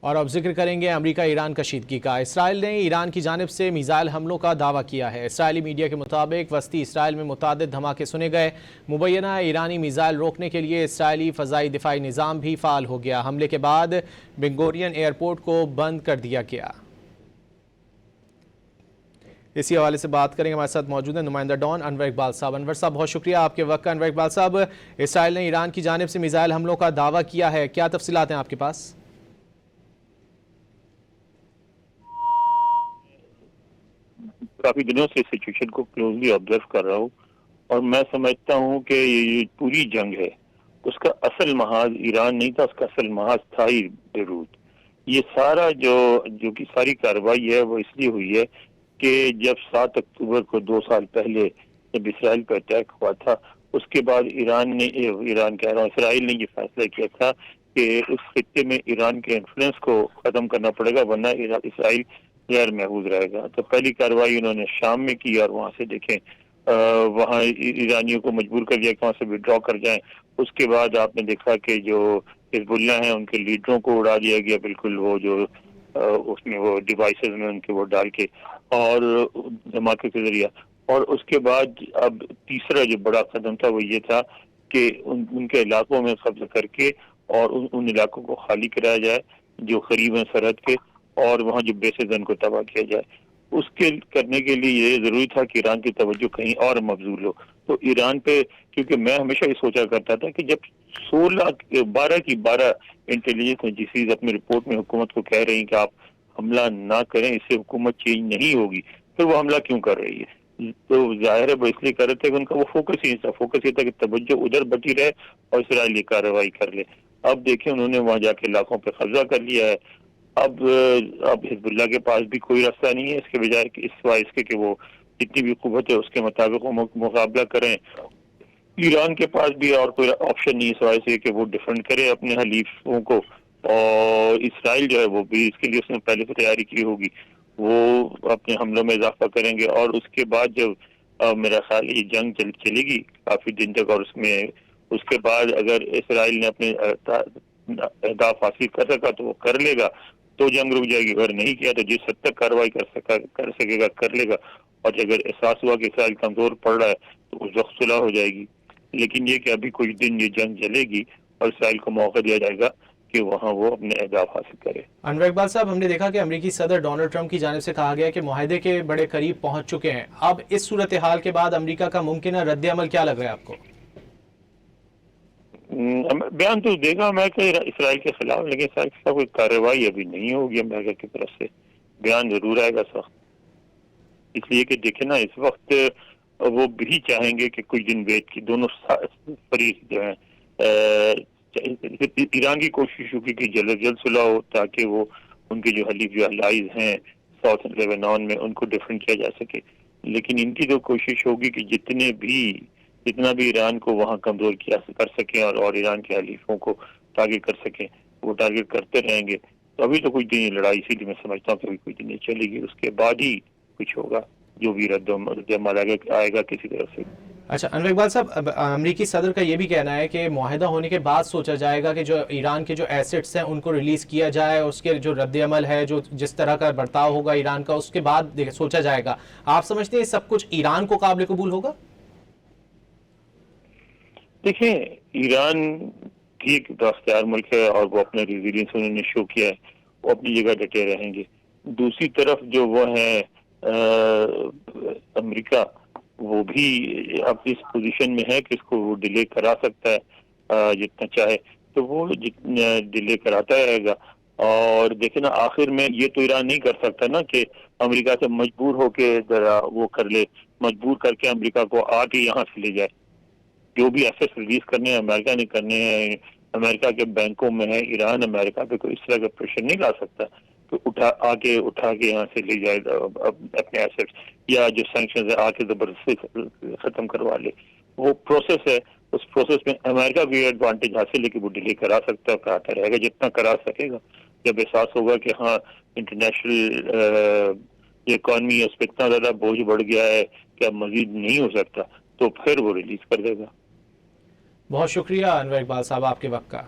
اور اب ذکر کریں گے امریکہ ایران کشیدگی کا۔ اسرائیل نے ایران کی جانب سے میزائل حملوں کا دعویٰ کیا ہے۔ اسرائیلی میڈیا کے مطابق وسطی اسرائیل میں متعدد دھماکے سنے گئے۔ مبینہ ایرانی میزائل روکنے کے لیے اسرائیلی فضائی دفاعی نظام بھی فعال ہو گیا۔ حملے کے بعد بن ایئرپورٹ کو بند کر دیا گیا۔ اسی حوالے سے بات کریں گے، ہمارے ساتھ موجود ہیں نمائندہ ڈان انور اقبال صاحب۔ انور صاحب بہت شکریہ آپ کے وقت کا۔ انور اقبال صاحب، اسرائیل نے ایران کی جانب سے میزائل حملوں کا دعویٰ کیا ہے، کیا تفصیلات ہیں آپ کے پاس؟ کافی دنوں سے سچویشن کو کلوزلی آبزرو کر رہا ہوں اور میں سمجھتا ہوں کہ یہ پوری جنگ ہے، اس کا اصل محاذ ایران نہیں تھا، اس کا اصل محاذ تھا ہی بیروت۔ یہ سارا جو کی ساری کارروائی ہے وہ اس لیے ہوئی ہے کہ جب 7 اکتوبر کو 2 سال پہلے جب اسرائیل پہ اٹیک ہوا تھا، اس کے بعد اسرائیل نے یہ فیصلہ کیا تھا کہ اس خطے میں ایران کے انفلوئنس کو ختم کرنا پڑے گا، ورنہ اسرائیل غیر محفوظ رہے گا۔ تو پہلی کارروائی انہوں نے شام میں کی اور وہاں سے دیکھیں وہاں ایرانیوں کو مجبور کر دیا کہ وہاں سے وڈرا کر جائیں۔ اس کے بعد آپ نے دیکھا کہ جو حزب اللہ ہیں ان کے لیڈروں کو اڑا دیا گیا، بالکل وہ جو اس میں وہ ڈیوائسز میں ان کے وہ ڈال کے اور دھماکے کے ذریعہ۔ اور اس کے بعد اب تیسرا جو بڑا قدم تھا وہ یہ تھا کہ ان کے علاقوں میں قبضہ کر کے اور ان علاقوں کو خالی کرایا جائے جو قریب ہیں سرحد کے، اور وہاں جو بیسز ہیں ان کو تباہ کیا جائے۔ اس کے کرنے کے لیے یہ ضروری تھا کہ ایران کی توجہ کہیں اور مبذول ہو۔ تو ایران پہ، کیونکہ میں ہمیشہ یہ سوچا کرتا تھا کہ جب 12 کی 12 انٹیلیجنس ایجنسیز اپنی رپورٹ میں حکومت کو کہہ رہی ہیں کہ آپ حملہ نہ کریں، اس سے حکومت چینج نہیں ہوگی، پھر وہ حملہ کیوں کر رہی ہے؟ تو ظاہر ہے وہ اس لیے کر رہے تھے کہ ان کا وہ فوکس ہی تھا، فوکس یہ تھا کہ توجہ ادھر بٹی رہے اور اسرائیل یہ کارروائی کر لے۔ اب دیکھیں انہوں نے وہاں جا کے علاقوں پہ قبضہ کر لیا ہے۔ اب حزب اللہ کے پاس بھی کوئی راستہ نہیں ہے اس کے بجائے کہ سوائے اس کے کہ وہ جتنی بھی قوت ہے اس کے مطابق وہ مقابلہ کریں۔ ایران کے پاس بھی اور کوئی آپشن نہیں ہے سوائے سے کہ وہ ڈیفینڈ کرے اپنے حلیفوں کو، اور اسرائیل جو ہے وہ بھی اس کے لیے اس نے پہلے سے تیاری کی ہوگی، وہ اپنے حملوں میں اضافہ کریں گے۔ اور اس کے بعد جب میرا خیال یہ جنگ چلے گی کافی دن تک، اور اس کے بعد اگر اسرائیل نے اپنے اہداف حاصل کر سکا تو وہ کر لے گا تو جنگ رک جائے گی، اگر نہیں کیا تو جس حد تک کارروائی کر سکے گا کر لے گا، اور اگر احساس ہوا کہ اسرائیل کمزور پڑ رہا ہے تو اس وقت صلح ہو جائے گی۔ لیکن یہ کہ ابھی کچھ دن یہ جنگ چلے گی اور اسرائیل کو موقع دیا جائے گا کہ وہاں وہ اپنے اہداف حاصل کرے۔ انور اقبال صاحب، ہم نے دیکھا کہ امریکی صدر ڈونلڈ ٹرمپ کی جانب سے کہا گیا کہ معاہدے کے بڑے قریب پہنچ چکے ہیں۔ اب اس صورتحال کے بعد امریکہ کا ممکنہ رد عمل کیا لگ رہا ہے آپ کو؟ بیان تو دے گا امریکہ اسرائیل کے خلاف، لیکن اسرائیل کے خلاف کوئی کارروائی ابھی نہیں ہوگی امریکہ کی طرف سے۔ بیان ضرور آئے گا سخت، اس لیے کہ دیکھیں نا اس وقت وہ بھی چاہیں گے کہ کچھ دن ویٹ کی دونوں فریق جو ہیں۔ ایران کی کوشش ہوگی کہ جلد جلد صلح ہو تاکہ وہ ان کے جو حلیف جو الائز ہیں ساؤتھ لیبنان میں ان کو ڈیفینڈ کیا جا سکے، لیکن ان کی تو کوشش ہوگی کہ جتنا بھی ایران کو وہاں کمزور کیا کر سکیں اور ایران کے حلیفوں کو ٹارگیٹ کر سکیں، وہ ٹارگیٹ کرتے رہیں گے۔ تو ابھی تو کچھ دن یہ لڑائی اسی لیے میں سمجھتا ہوں کہ ابھی کچھ دن یہ چلے گی، اس کے بعد ہی کچھ ہوگا جو بھی رد عمل آئے گا کسی طرف سے۔ اچھا انور اقبال صاحب، امریکی صدر کا یہ بھی کہنا ہے کہ معاہدہ ہونے کے بعد سوچا جائے گا کہ جو ایران کے جو ایسٹس ہیں ان کو ریلیز کیا جائے، اس کے جو رد عمل ہے جو جس طرح کا برتاؤ ہوگا ایران کا اس کے بعد سوچا جائے گا۔ آپ سمجھتے ہیں سب کچھ ایران کو قابل قبول ہوگا؟ دیکھیں ایران بھی ایک بااختیار ملک ہے اور وہ اپنا ریزیلینس انہوں نے شو کیا ہے، وہ اپنی جگہ ڈٹے رہیں گے۔ دوسری طرف جو وہ ہیں امریکہ، وہ بھی اب اس پوزیشن میں ہے کہ اس کو وہ ڈیلے کرا سکتا ہے جتنا چاہے، تو وہ جتنا ڈیلے کراتا رہے گا۔ اور دیکھیں نا آخر میں یہ تو ایران نہیں کر سکتا نا کہ امریکہ سے مجبور ہو کے ذرا وہ کر لے، مجبور کر کے امریکہ کو آ کے یہاں سے لے جائے۔ جو بھی ایسٹ ریلیز کرنے ہیں امریکہ نے کرنے ہیں، امریکہ کے بینکوں میں ہے، ایران امریکہ پہ کوئی اس طرح کا پریشر نہیں لا سکتا کہ اٹھا کے یہاں سے لے جائے اپنے ایسٹ، یا جو سینکشنز آ کے زبردستی ختم کروا لے۔ وہ پروسیس ہے، اس پروسیس میں امریکہ بھی ایڈوانٹیج حاصل ہے کہ وہ ڈیلے کرا سکتا ہے، کراتا رہے گا جتنا کرا سکے گا۔ جب احساس ہوگا کہ ہاں انٹرنیشنل اکانومی اس پہ اتنا زیادہ بوجھ بڑھ گیا ہے کہ اب مزید نہیں ہو سکتا، تو پھر وہ ریلیز کر دے گا۔ بہت شکریہ انور اقبال صاحب آپ کے وقت کا۔